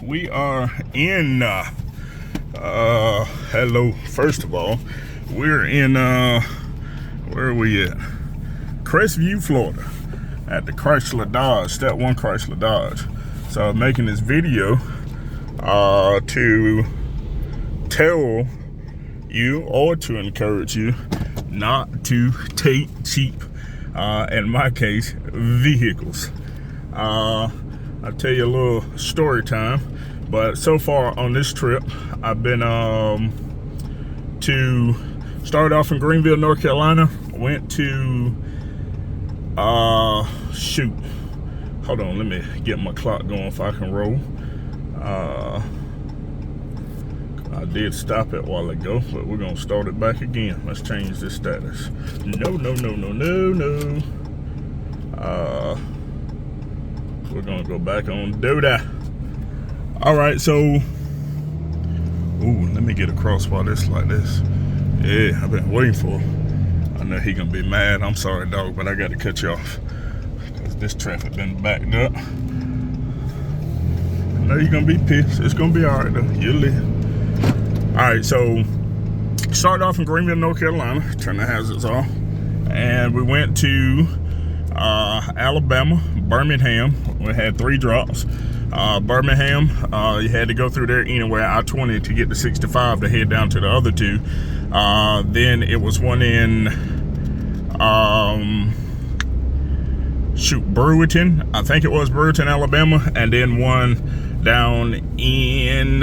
we are in hello, first of all, we're in where are we at? Crestview, Florida, at the Chrysler Dodge, Step 1 Chrysler Dodge. So I'm making this video to tell you, or to encourage you, not to take cheap, in my case, vehicles. I'll tell you a little story time. But so far on this trip, I've been started off in Greenville, North Carolina. Went to shoot. Hold on, let me get my clock going if I can roll. I did stop it a while ago, but we're gonna start it back again. Let's change this status. No. We're gonna go back on Doda. All right, so, ooh, let me get across while this like this. Yeah, I've been waiting for him. I know he gonna be mad. I'm sorry, dog, but I got to cut you off because this traffic been backed up. I know you're gonna be pissed. It's gonna be all right though. You'll live. All right, so started off in Greenville, North Carolina. Turn the hazards off, and we went to Alabama, Birmingham. We had 3 drops. Birmingham, you had to go through there anyway, I-20 to get to 65 to head down to the other 2. Then it was one in Brewerton, I think it was Brewerton, Alabama, and then one down in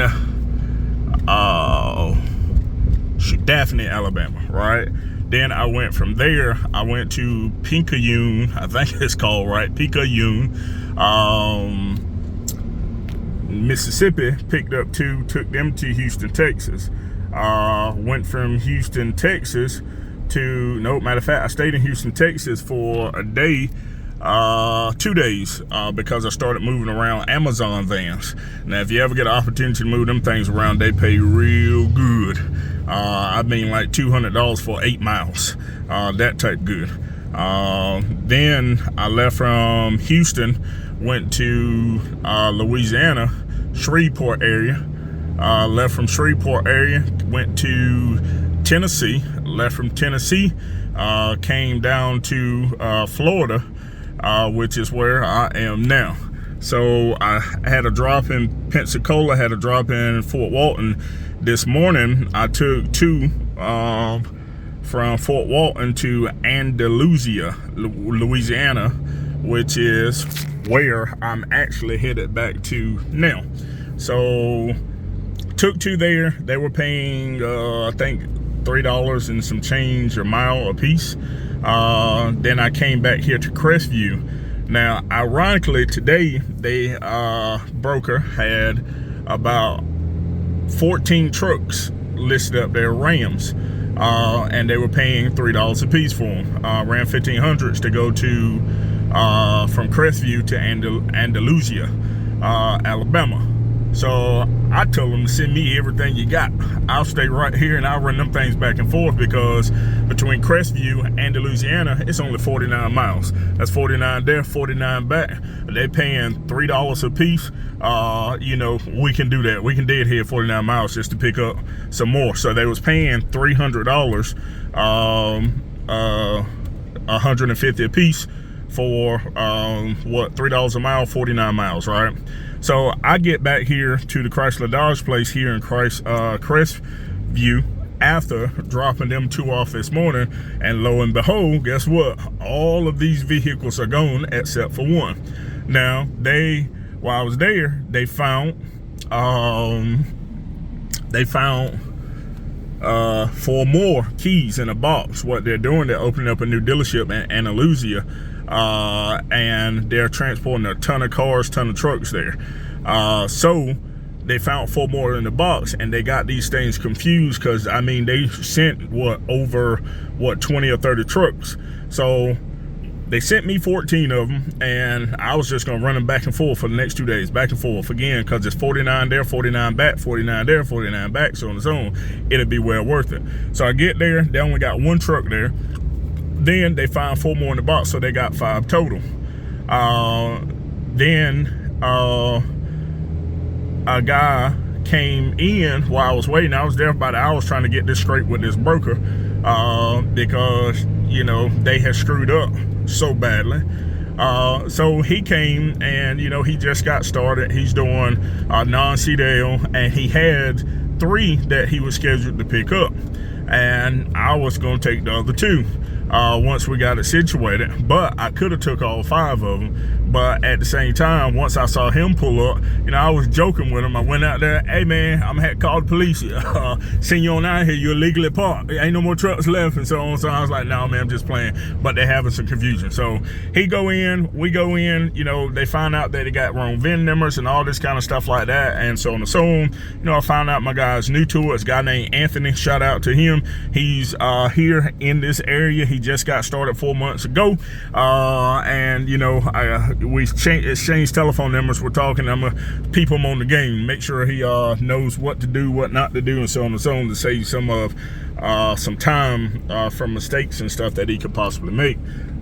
Daphne, Alabama, right? Then I went from there, I went to Picayune, I think it's called, right? Picayune, Mississippi. Picked up 2, took them to Houston, Texas. Went from Houston, Texas to, no, matter of fact, I stayed in Houston, Texas for a day, 2 days, because I started moving around Amazon vans. Now, if you ever get an opportunity to move them things around, they pay real good. I mean, like $200 for 8 miles, that type good. Then I left from Houston, went to Louisiana, Shreveport area. Left from Shreveport area, went to Tennessee. Left from Tennessee, came down to Florida, which is where I am now. So I had a drop in Pensacola, had a drop in Fort Walton. This morning I took 2 from Fort Walton to Andalusia, Louisiana, which is where I'm actually headed back to now. So took 2 there. They were paying I think $3 and some change a mile a piece. Then I came back here to Crestview. Now, ironically, today they broker had about 14 trucks listed up there, Rams, and they were paying $3 a piece for them. Ram 1500s to go to from Crestview to Andalusia, Alabama. So I told them to send me everything you got. I'll stay right here and I'll run them things back and forth, because between Crestview and Andalusia, it's only 49 miles. That's 49 there, 49 back. They paying $3 a piece. You know, we can do that. We can dead head 49 miles just to pick up some more. So they was paying $300, 150 a piece for what, $3 a mile, 49 miles, right? So I get back here to the Chrysler Dodge place here in Crestview after dropping them 2 off this morning, and lo and behold, guess what? All of these vehicles are gone except for 1. Now, while I was there, they found 4 more keys in a box. What they're doing, they're opening up a new dealership in Andalusia, and they're transporting a ton of cars, ton of trucks there. So they found 4 more in the box, and they got these things confused, because I mean, they sent over 20 or 30 trucks. So they sent me 14 of them, and I was just gonna run them back and forth for the next 2 days, back and forth again, because it's 49 there, 49 back, 49 there, 49 back, so on and so on. It'll be well worth it. So I get there, they only got 1 truck there. Then they found 4 more in the box, so they got 5 total. Then a guy came in while I was waiting. I was there about an hour trying to get this straight with this broker, because, you know, they had screwed up so badly. So he came, and, you know, he just got started. He's doing non-CDL, and he had 3 that he was scheduled to pick up, and I was going to take the other 2 once we got it situated. But I could have took all 5 of them. But at the same time, once I saw him pull up, you know, I was joking with him. I went out there, hey man, I'm gonna have to call the police. Seen you on out here, you're illegally parked. Ain't no more trucks left, and so on. So I was like, no man, I'm just playing. But they're having some confusion. So he go in, we go in, you know, they find out that he got wrong VIN numbers and all this kind of stuff like that. And so on and so on. You know, I found out my guy's new to it. It's a guy named Anthony. Shout out to him. He's here in this area. He just got started 4 months ago. And you know, we exchanged telephone numbers. We're talking. I'm gonna peep him on the game, make sure he knows what to do, what not to do, and so on and so on, to save some time from mistakes and stuff that he could possibly make.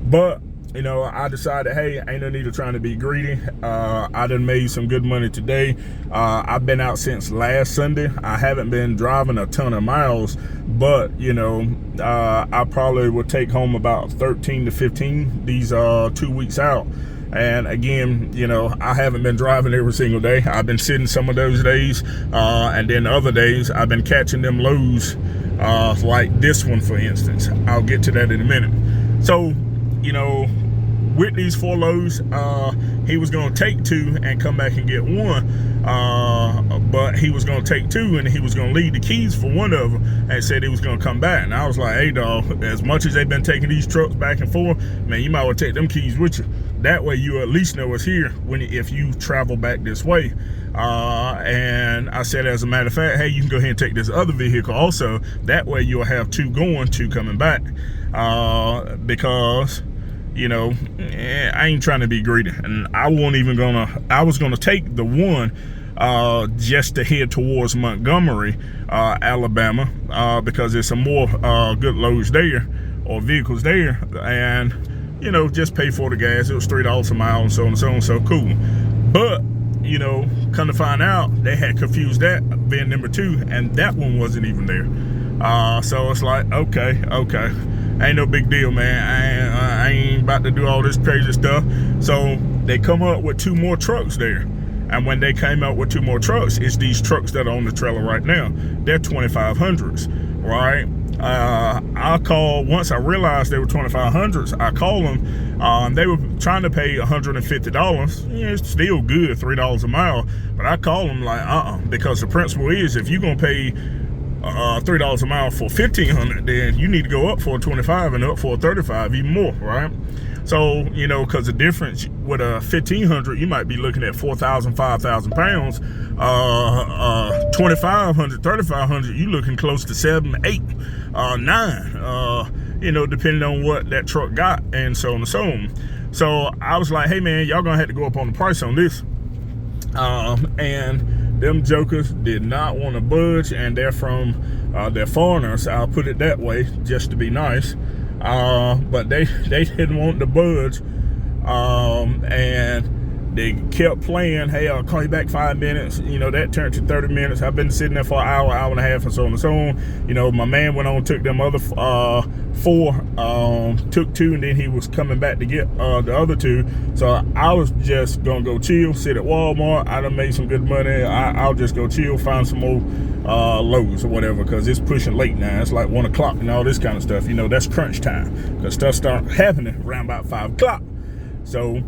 But you know, I decided, hey, ain't no need of trying to be greedy. I done made some good money today. I've been out since last Sunday. I haven't been driving a ton of miles, but you know, I probably will take home about 13 to 15 these 2 weeks out. And again, you know, I haven't been driving every single day. I've been sitting some of those days, and then other days I've been catching them lows, like this one, for instance. I'll get to that in a minute. So, you know, with these 4 lows, he was going to take 2 and come back and get 1, but he was going to take 2 and he was going to leave the keys for one of them, and said he was going to come back. And I was like, hey dog, as much as they've been taking these trucks back and forth, man, you might well take them keys with you. That way you at least know it's here if you travel back this way. And I said, as a matter of fact, hey, you can go ahead and take this other vehicle also. That way you'll have 2 going, 2 coming back, because, you know, I ain't trying to be greedy, and I was gonna take the 1 just to head towards Montgomery, Alabama, because there's some more good loads there, or vehicles there, and you know, just pay for the gas. It was $3 a mile, and so on and so on. So cool. But you know, come to find out, they had confused that VIN number 2, and that one wasn't even there. So it's like, okay, ain't no big deal, man. I ain't about to do all this crazy stuff. So they come up with 2 more trucks there. And when they came out with 2 more trucks, it's these trucks that are on the trailer right now. They're 2500s, right? I called, once I realized they were 2500s, I called them. They were trying to pay $150. Yeah, it's still good, $3 a mile. But I called them like, because the principle is, if you're gonna pay $3 a mile for 1500, then you need to go up for a 25 and up for a 35, even more, right? So, you know, because the difference with a 1500, you might be looking at 4,000, 5,000 pounds. 2,500, 3,500, you looking close to 7, 8, 9, you know, depending on what that truck got, and so on and so on. So I was like, hey man, y'all gonna have to go up on the price on this. And them jokers did not want to budge, and they're foreigners, I'll put it that way, just to be nice. But they didn't want to budge, and they kept playing, hey, I'll call you back 5 minutes. You know, that turned to 30 minutes. I've been sitting there for an hour, hour and a half, and so on and so on. You know, my man went on, took them other 4, took 2, and then he was coming back to get the other 2. So I was just gonna go chill, sit at Walmart. I done made some good money. I'll just go chill, find some more loads or whatever, because it's pushing late now. It's like 1 o'clock and all this kind of stuff. You know, that's crunch time, because stuff start happening around about 5 o'clock. So,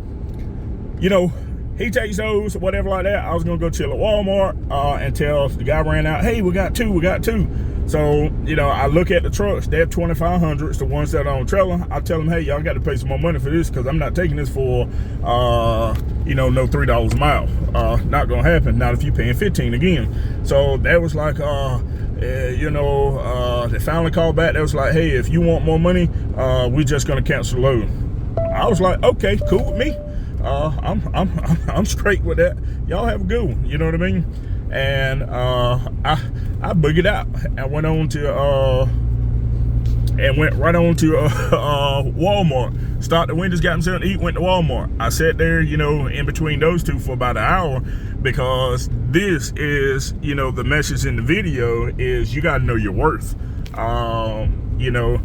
you know, he takes those, whatever like that. I was gonna go chill at Walmart until the guy ran out. Hey, we got two. So, you know, I look at the trucks. They're 2,500s, the ones that are on trailer. I tell them, hey, y'all got to pay some more money for this, because I'm not taking this for, you know, no $3 a mile. Not gonna happen. Not if you're paying 15 again. So that was like, you know, they finally called back. They was like, hey, if you want more money, we're just gonna cancel the load. I was like, okay, cool with me. I'm straight with that. Y'all have a good one. You know what I mean? And I boogied out. I went on to and went right on to Walmart. Started the windows, got himself to eat, went to Walmart. I sat there, you know, in between those two for about an hour, because this is, you know, the message in the video is you got to know your worth. You know,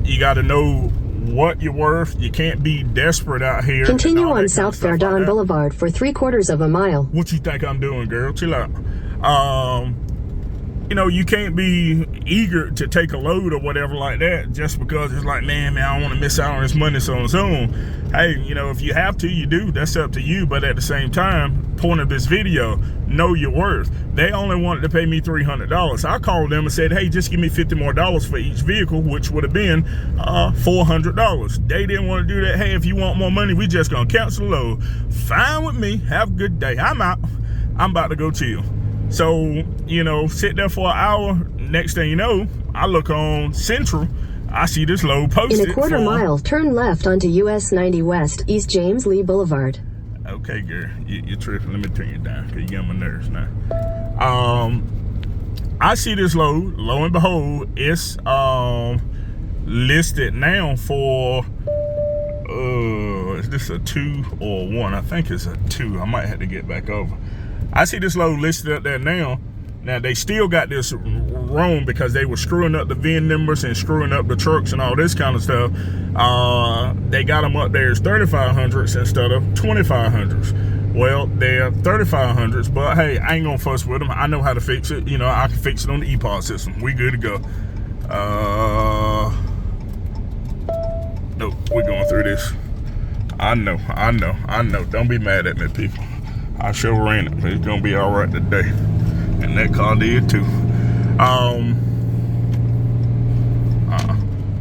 you got to know what you're worth. You can't be desperate out here. Continue on South Verdun Boulevard for 3/4 of a mile. What you think I'm doing, girl? Chill out. You know, you can't be eager to take a load or whatever like that just because it's like, man, I don't want to miss out on this money, so on its own. Hey, you know, if you have to, you do. That's up to you. But at the same time, point of this video, know your worth. They only wanted to pay me $300. I called them and said, hey, just give me $50 more for each vehicle, which would have been $400. They didn't want to do that. Hey, if you want more money, we just gonna cancel the load. Fine with me. Have a good day. I'm out. I'm about to go chill. So, you know, sit there for an hour. Next thing you know, I look on Central. I see this load posted. In a quarter mile, turn left onto US 90 West, East James Lee Boulevard. Okay, girl, you're tripping. Let me turn you down because you get on my nerves now. I see this load. Lo and behold, it's listed now for, is this a 2 or 1? I think it's a 2. I might have to get back over. I see this load listed up there now. Now, they still got this wrong because they were screwing up the VIN numbers and screwing up the trucks and all this kind of stuff. They got them up there as 3500s instead of 2500s. Well, they're 3500s, but hey, I ain't gonna fuss with them. I know how to fix it. You know, I can fix it on the EPOS system. We good to go. Nope, we're going through this. I know. Don't be mad at me, people. I sure ran it, but it's gonna be all right today. And that car did too.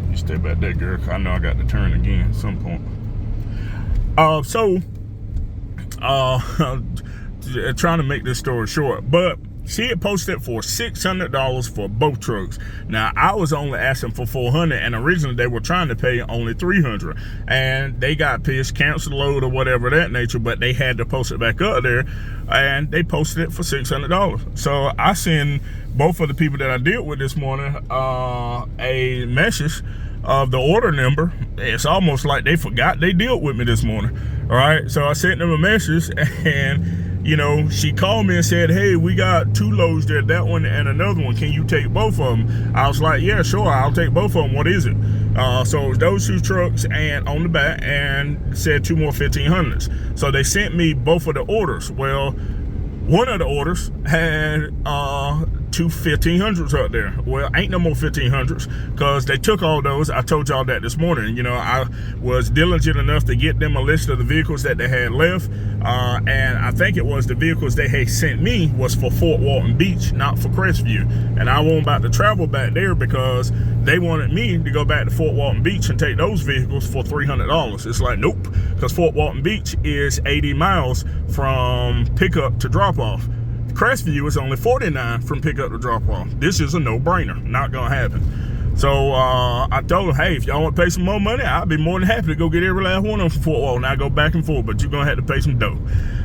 You stay back there, girl. I know I got to turn again at some point. Trying to make this story short, but she had posted for $600 for both trucks. Now, I was only asking for $400, and originally they were trying to pay only $300, and they got pissed, canceled the load or whatever that nature, but they had to post it back up there, and they posted it for $600. So I sent both of the people that I dealt with this morning a message of the order number. It's almost like they forgot they dealt with me this morning. All right, so I sent them a message, and you know, she called me and said, hey, we got 2 loads there, that one and another one. Can you take both of them? I was like, yeah, sure, I'll take both of them. What is it? So it was those 2 trucks and on the back, and said 2 more 1500s. So they sent me both of the orders. Well, one of the orders had 2 1500s up there. Well, ain't no more 1500s because they took all those. I told y'all that this morning. You know, I was diligent enough to get them a list of the vehicles that they had left. And I think it was the vehicles they had sent me was for Fort Walton Beach, not for Crestview. And I wasn't about to travel back there because they wanted me to go back to Fort Walton Beach and take those vehicles for $300. It's like, nope, because Fort Walton Beach is 80 miles from pickup to drop off. Crestview is only 49 from pickup to drop off. This is a no-brainer. Not gonna happen. So I told them, hey, if y'all want to pay some more money, I'd be more than happy to go get every last one of them for Fort Walton. I go back and forth, but you're gonna have to pay some dough.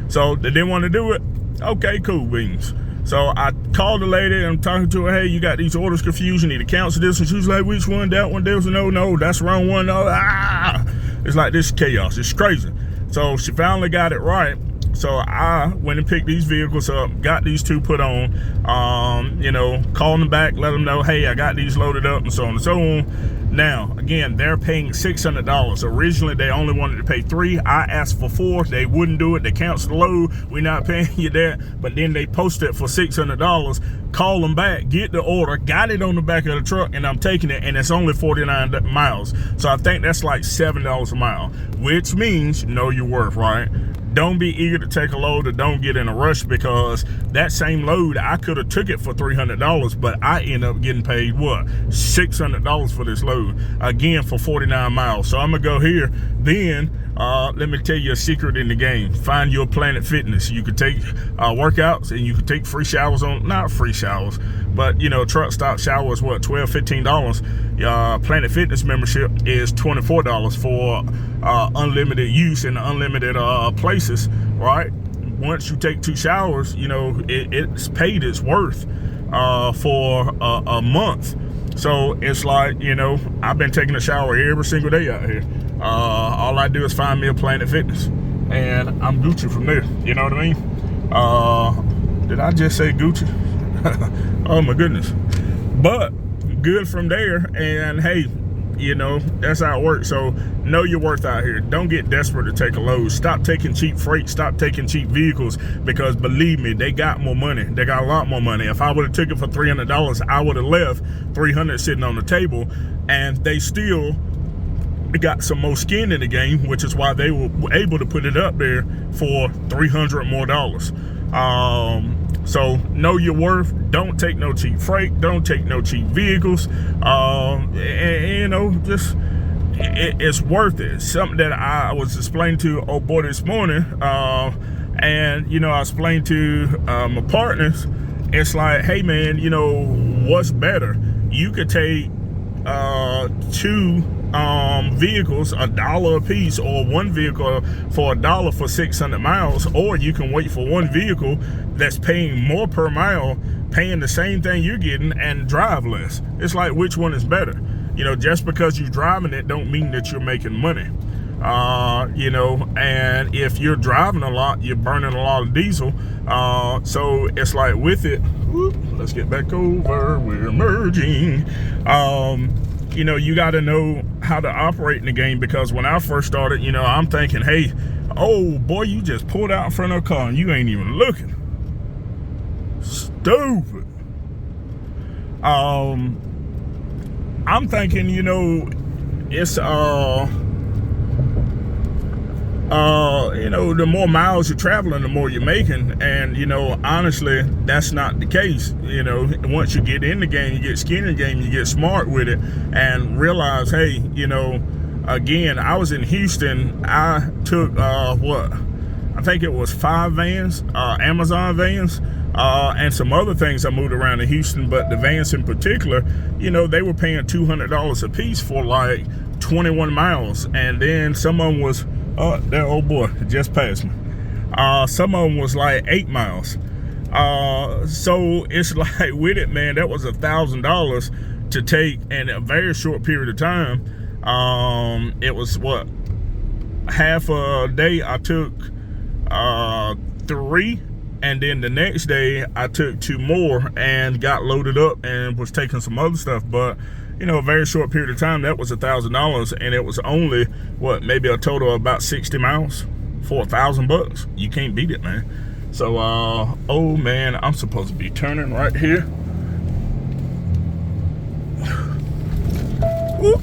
So they didn't want to do it. Okay, cool beans. So I called the lady and I'm talking to her, hey, you got these orders confused, you need to cancel this. And she was like, which one? That one? There was no, that's the wrong one. No, It's like this chaos. It's crazy. So she finally got it right. So I went and picked these vehicles up, got these 2 put on, you know, called them back, let them know, hey, I got these loaded up and so on and so on. Now, again, they're paying $600. Originally, they only wanted to pay 3. I asked for 4. They wouldn't do it. They canceled the load. We're not paying you that. But then they posted it for $600. Call them back, get the order, got it on the back of the truck, and I'm taking it, and it's only 49 miles. So I think that's like $7 a mile, which means know your worth, right? Don't be eager to take a load or don't get in a rush, because that same load, I could have took it for $300, but I end up getting paid what? $600 for this load, again, for 49 miles. So I'm gonna go here. Then let me tell you a secret in the game. Find your Planet Fitness. You could take workouts, and you could take free showers on, not free showers, but you know, truck stop showers, what, $12, $15. Planet Fitness membership is $24 for unlimited use in unlimited places, right? Once you take 2 showers, you know, it's paid its worth for a month. So it's like, you know, I've been taking a shower every single day out here. All I do is find me a Planet Fitness, and I'm Gucci from there. You know what I mean? Did I just say Gucci? Oh my goodness. But good from there, and hey, you know, that's how it works. So know your worth out here. Don't get desperate to take a load. Stop taking cheap freight. Stop taking cheap vehicles, because believe me, they got more money. They got a lot more money. If I would have took it for $300, I would have left $300 sitting on the table, and they still got some more skin in the game, which is why they were able to put it up there for $300 more. So know your worth. Don't take no cheap freight. Don't take no cheap vehicles. And, you know, just it's worth it. Something that I was explaining to old boy this morning, and you know, I explained to my partners. It's like, hey man, you know, what's better? You could take two vehicles $1 a piece, or one vehicle for $1 for 600 miles, or you can wait for one vehicle that's paying more per mile, paying the same thing you're getting, and drive less. It's like, which one is better? You know, just because you're driving it don't mean that you're making money. You know, and if you're driving a lot, you're burning a lot of diesel. So it's like with it, whoop, let's get back over, we're merging. You know, you got to know how to operate in the game, because when I first started, you know, I'm thinking, hey, oh boy, you just pulled out in front of a car and you ain't even looking. Stupid. I'm thinking, you know, it's you know, the more miles you're traveling, the more you're making. And, you know, honestly, that's not the case. You know, once you get in the game, you get skin in the game, you get smart with it and realize, hey, you know, again, I was in Houston. I took, I think it was 5 vans, Amazon vans, and some other things I moved around in Houston. But the vans in particular, you know, they were paying $200 a piece for like 21 miles. And then some of them was, oh, that old boy just passed me. Some of them was like 8 miles. So it's like with it, man, that was $1,000 to take in a very short period of time. It was what, half a day I took 3, and then the next day I took 2 more and got loaded up and was taking some other stuff. But you know, a very short period of time, that was $1,000, and it was only what, maybe a total of about 60 miles for $1,000. You can't beat it, man. So oh man, I'm supposed to be turning right here. Whoop.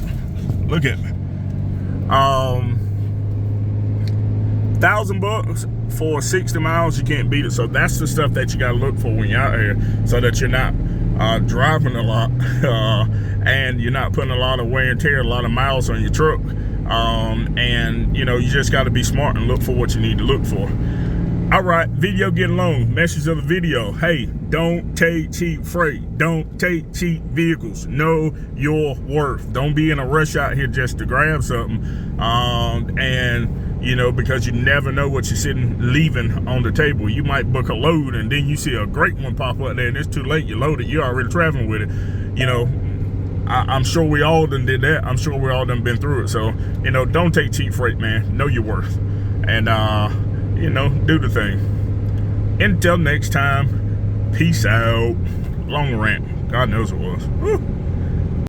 Look at me. $1,000 for 60 miles, you can't beat it. So that's the stuff that you got to look for when you're out here, so that you're not driving a lot, and you're not putting a lot of wear and tear, a lot of miles on your truck. And you know, you just got to be smart and look for what you need to look for. All right, video getting long. Message of the video: hey, don't take cheap freight. Don't take cheap vehicles. Know your worth. Don't be in a rush out here just to grab something. And you know, because you never know what you're leaving on the table. You might book a load and then you see a great one pop up there and it's too late. You load it. You're already traveling with it. You know, I'm sure we all done did that. I'm sure we all done been through it. So, you know, don't take cheap freight, man. Know your worth. And, you know, do the thing. Until next time, peace out. Long rant. God knows it was. Woo.